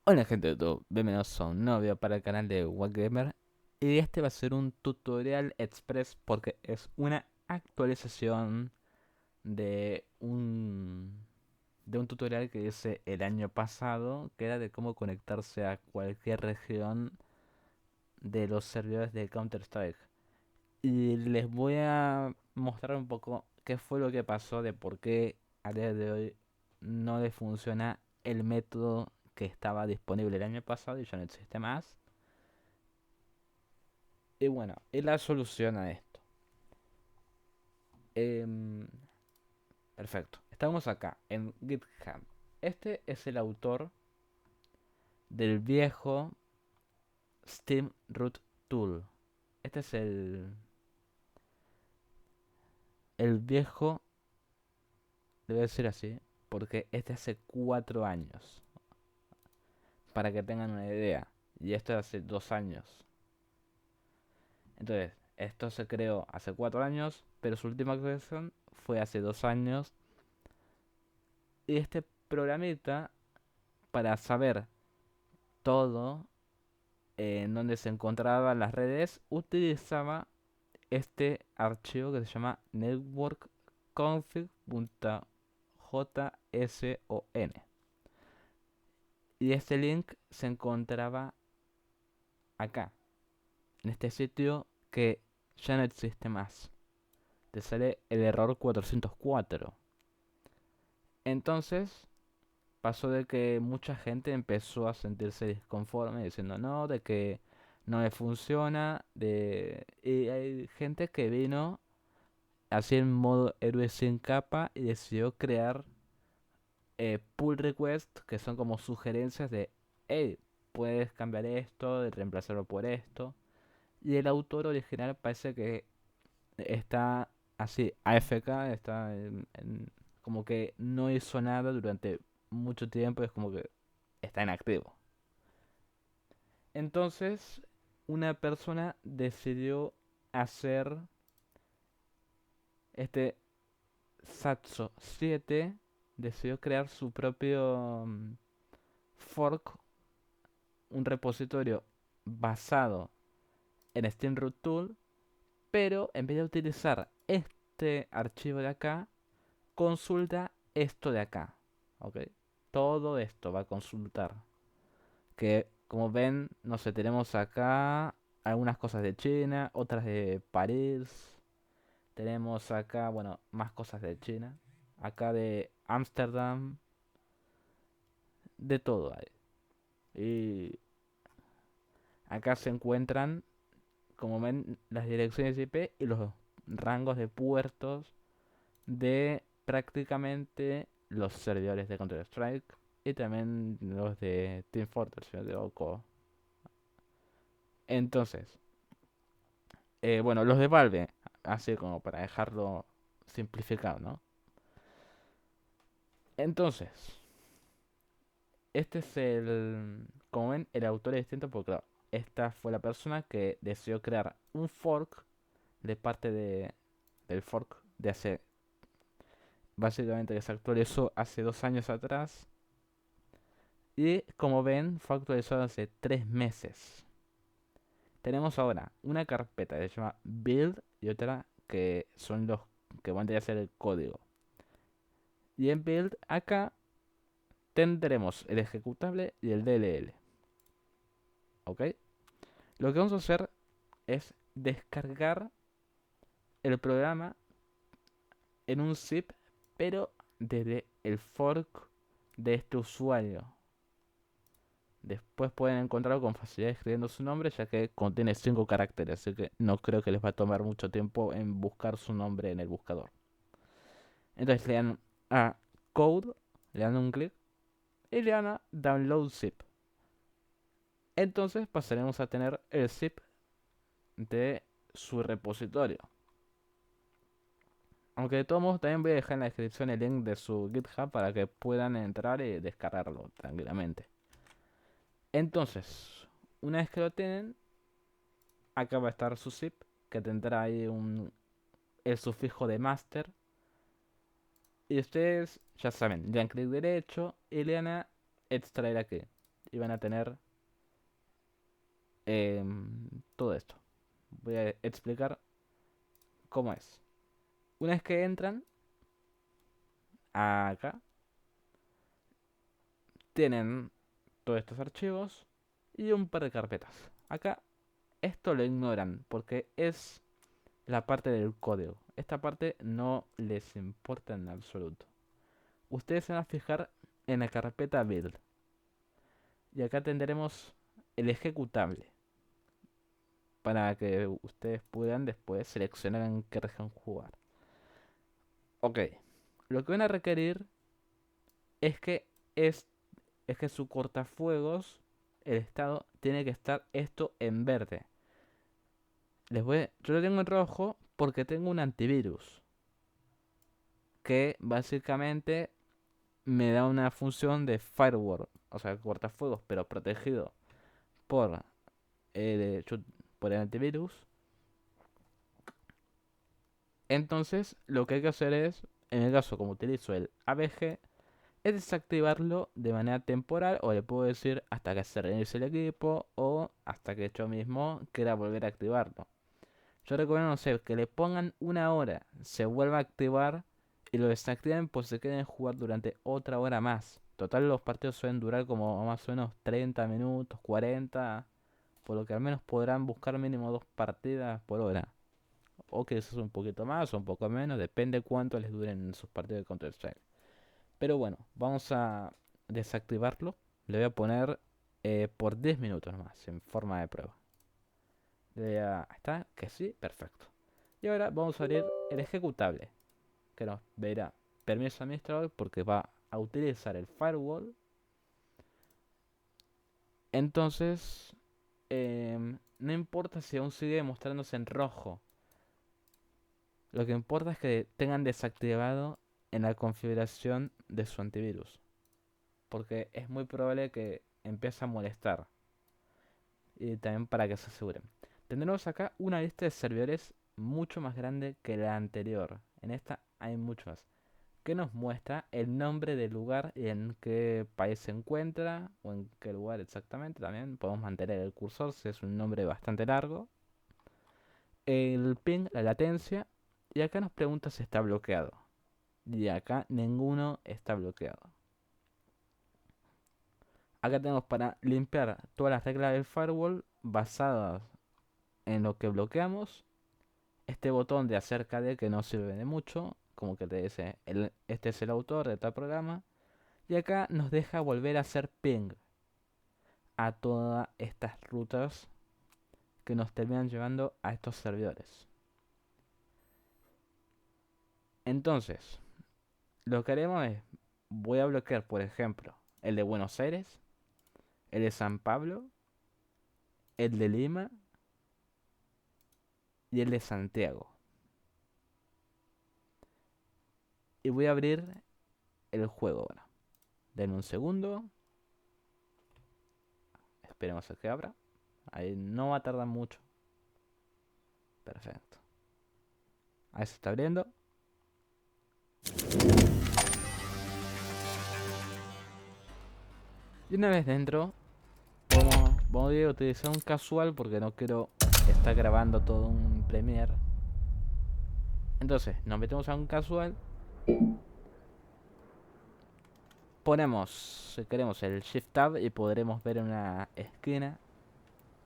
Hola gente de YouTube, bienvenidos a un nuevo video para el canal de Gamer. Y este va a ser un tutorial express porque es una actualización de un tutorial que hice el año pasado, que era de cómo conectarse a cualquier región de los servidores de Counter-Strike. Y les voy a mostrar un poco qué fue lo que pasó, de por qué a día de hoy no le funciona el método que estaba disponible el año pasado y ya no existe más. Y bueno, y la solución a esto. Em, Perfecto. Estamos acá en GitHub. Este es el autor del viejo Steam Root Tool. Este es el viejo, debe decir así, porque este hace 4 años. Para que tengan una idea. Y esto hace 2 años. Entonces, esto se creó hace 4 años, pero su última actualización fue hace 2 años. Y este programita, para saber todo en donde se encontraban las redes, utilizaba este archivo que se llama networkconfig.json. Y este link se encontraba acá, en este sitio que ya no existe más. Te sale el error 404. Entonces pasó de que mucha gente empezó a sentirse disconforme diciendo no, de que no me funciona, y hay gente que vino así en modo héroe sin capa y decidió crear pull requests que son como sugerencias de hey, puedes cambiar esto, de reemplazarlo por esto. Y el autor original parece que está así AFK, está como que no hizo nada durante mucho tiempo, es como que está inactivo. Entonces, una persona decidió hacer este Satso 7, decidió crear su propio fork, un repositorio basado en Steam Root Tool, pero en vez de utilizar este archivo de acá, consulta esto de acá. ¿Ok? Todo esto va a consultar. Que como ven, no sé, tenemos acá algunas cosas de China, otras de París. Tenemos acá, bueno, más cosas de China. Acá de Ámsterdam. De todo hay. Y acá se encuentran, como ven, las direcciones IP y los rangos de puertos de prácticamente los servidores de Counter-Strike y también los de Team Fortress, de OCO. Entonces, bueno, los de Valve, así como para dejarlo simplificado, ¿no? Entonces, este es como ven, el autor es distinto porque, claro, esta fue la persona que decidió crear un fork de parte del fork de hace, básicamente que se actualizó hace 2 años atrás. Y como ven, fue actualizado hace 3 meses. Tenemos ahora una carpeta que se llama build y otra que son los que van a ser el código. Y en build acá tendremos el ejecutable y el DLL. ¿Ok? Lo que vamos a hacer es descargar el programa en un zip, pero desde el fork de este usuario. Después pueden encontrarlo con facilidad escribiendo su nombre, ya que contiene 5 caracteres, así que no creo que les va a tomar mucho tiempo en buscar su nombre en el buscador. Entonces le dan a Code, le dan un clic y le dan a Download Zip. Entonces pasaremos a tener el zip de su repositorio. Aunque de todos modos también voy a dejar en la descripción el link de su GitHub para que puedan entrar y descargarlo tranquilamente. Entonces, una vez que lo tienen, acá va a estar su zip, que tendrá ahí el sufijo de master. Y ustedes ya saben, le dan clic derecho y le dan a extraer aquí. y van a tener todo esto. Voy a explicar cómo es. Una vez que entran acá, tienen todos estos archivos y un par de carpetas. Acá esto lo ignoran porque es la parte del código. Esta parte no les importa en absoluto. Ustedes se van a fijar en la carpeta build. Y acá tendremos el ejecutable, para que ustedes puedan después seleccionar en qué región jugar. Ok, lo que van a requerir es que es, es que su cortafuegos, el estado, tiene que estar esto en verde. Yo lo tengo en rojo porque tengo un antivirus que básicamente me da una función de firewall, o sea, cortafuegos, pero protegido por, por el antivirus. Entonces, lo que hay que hacer es, en el caso como utilizo el AVG, es desactivarlo de manera temporal, o le puedo decir hasta que se reinicie el equipo o hasta que yo mismo quiera volver a activarlo. Yo recomiendo, no sé, que le pongan una hora, se vuelva a activar y lo desactiven pues se queden jugar durante otra hora más. Total, los partidos suelen durar como más o menos 30 minutos, 40, por lo que al menos podrán buscar mínimo 2 partidas por hora. O quizás un poquito más o un poco menos, depende cuánto les duren sus partidos de Counter-Strike. Pero bueno, vamos a desactivarlo. Le voy a poner por 10 minutos más, en forma de prueba. Ahí está, que sí, perfecto. Y ahora vamos a abrir el ejecutable, que nos verá permiso administrador porque va a utilizar el firewall. Entonces, no importa si aún sigue mostrándose en rojo. Lo que importa es que tengan desactivado en la configuración de su antivirus, porque es muy probable que empiece a molestar. Y también para que se aseguren. Tendremos acá una lista de servidores mucho más grande que la anterior. En esta hay muchos más, que nos muestra el nombre del lugar y en qué país se encuentra o en qué lugar exactamente. También podemos mantener el cursor si es un nombre bastante largo. El ping, la latencia. Y acá nos pregunta si está bloqueado. Y acá ninguno está bloqueado. Acá tenemos para limpiar todas las reglas del firewall basadas en lo que bloqueamos. Este botón de acerca de que no sirve de mucho, como que te dice este es el autor de tal programa. Y acá nos deja volver a hacer ping a todas estas rutas que nos terminan llevando a estos servidores. Entonces, lo que haremos es, voy a bloquear, por ejemplo, el de Buenos Aires, el de San Pablo, el de Lima y el de Santiago. Y voy a abrir el juego ahora. Denme un segundo. Esperemos a que abra. Ahí no va a tardar mucho. Perfecto. Ahí se está abriendo. Y una vez dentro, voy a utilizar un casual porque no quiero estar grabando todo un Premiere. Entonces, nos metemos a un casual. Ponemos, si queremos, el Shift Tab y podremos ver una esquina.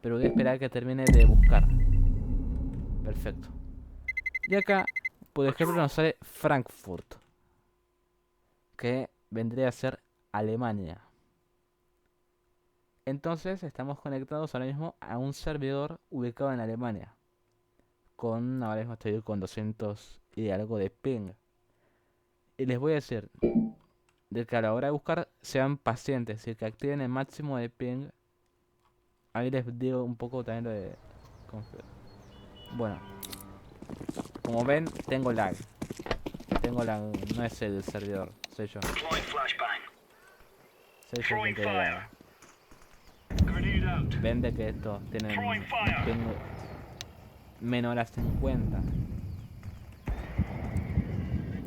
Pero voy a esperar a que termine de buscar. Perfecto. Y acá, por ejemplo, nos sale Frankfurt, que vendría a ser Alemania. Entonces estamos conectados ahora mismo a un servidor ubicado en Alemania. Ahora mismo estoy con 200 y algo de ping. Y les voy a decir de que a la hora de buscar sean pacientes y que activen el máximo de ping. Ahí les digo un poco también de... Bueno, como ven, tengo lag. No es el servidor, soy yo. Soy yo quien tiene lag. Ven de que estos tienen un ping menor a 50.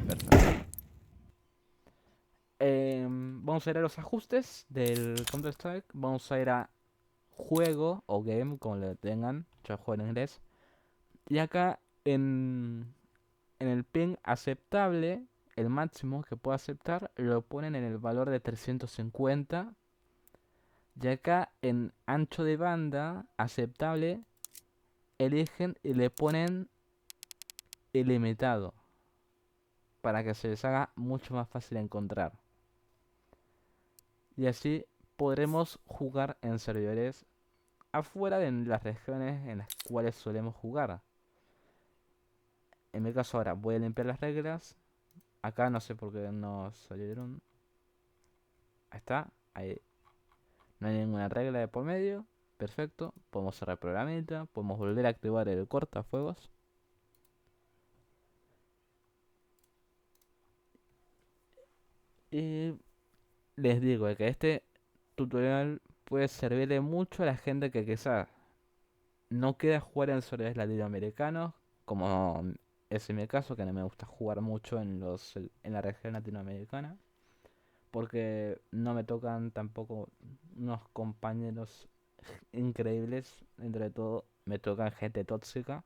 Perfecto. Vamos a ir a los ajustes del Counter-Strike. Vamos a ir a juego o game, como le tengan. Yo juego en inglés. Y acá en el ping aceptable, el máximo que puedo aceptar, lo ponen en el valor de 350. Y acá en ancho de banda aceptable, eligen y le ponen ilimitado. Para que se les haga mucho más fácil encontrar. Y así podremos jugar en servidores afuera de las regiones en las cuales solemos jugar. En mi caso ahora voy a limpiar las reglas. Acá no sé por qué no salieron. Ahí está. Ahí no hay ninguna regla de por medio. Perfecto. Podemos cerrar el programita. Podemos volver a activar el cortafuegos. Y les digo que este tutorial puede servirle mucho a la gente que quizás no queda jugar en servidores latinoamericanos, como es en mi caso, que no me gusta jugar mucho en la región latinoamericana, porque no me tocan tampoco unos compañeros increíbles, entre todo me tocan gente tóxica,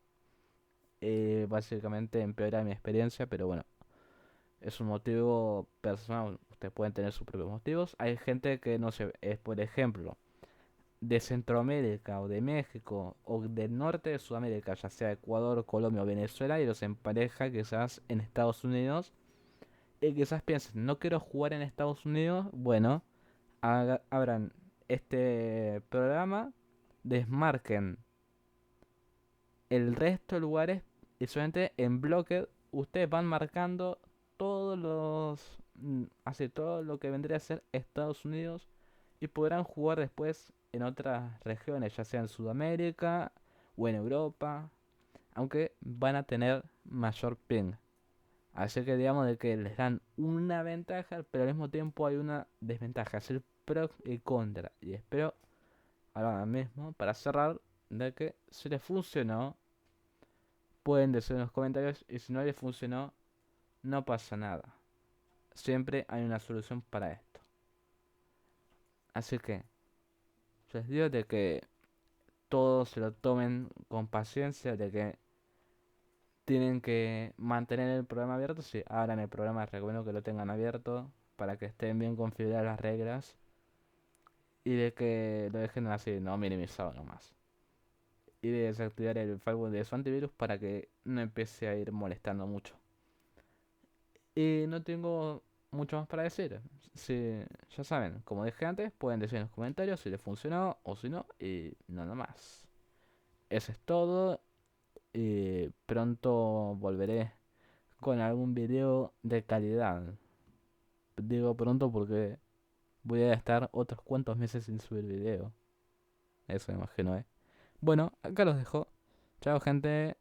básicamente empeora mi experiencia, pero bueno, es un motivo personal, ustedes pueden tener sus propios motivos. Hay gente que no sé, es por ejemplo de Centroamérica o de México o del norte de Sudamérica, ya sea Ecuador, Colombia o Venezuela, y los empareja quizás en Estados Unidos. Y quizás piensen, no quiero jugar en Estados Unidos. Bueno, abran este programa, desmarquen el resto de lugares y solamente en bloque ustedes van marcando todos hace todo lo que vendría a ser Estados Unidos y podrán jugar después en otras regiones, ya sea en Sudamérica o en Europa, aunque van a tener mayor ping. Así que digamos de que les dan una ventaja, pero al mismo tiempo hay una desventaja, es el pro y contra. Y espero ahora mismo, para cerrar, de que si les funcionó, pueden decir en los comentarios, y si no les funcionó, no pasa nada. Siempre hay una solución para esto. Así que les digo de que todos se lo tomen con paciencia, de que tienen que mantener el programa abierto. Si abran el programa, recomiendo que lo tengan abierto para que estén bien configuradas las reglas y de que lo dejen así, no minimizado nomás. Y de desactivar el firewall de su antivirus para que no empiece a ir molestando mucho. Y no tengo mucho más para decir. Si ya saben, como dije antes, pueden decir en los comentarios si les funcionó o si no, y nada más. Eso es todo. Y pronto volveré con algún video de calidad. Digo pronto porque voy a estar otros cuantos meses sin subir video. Eso me imagino, Bueno, acá los dejo. Chao, gente.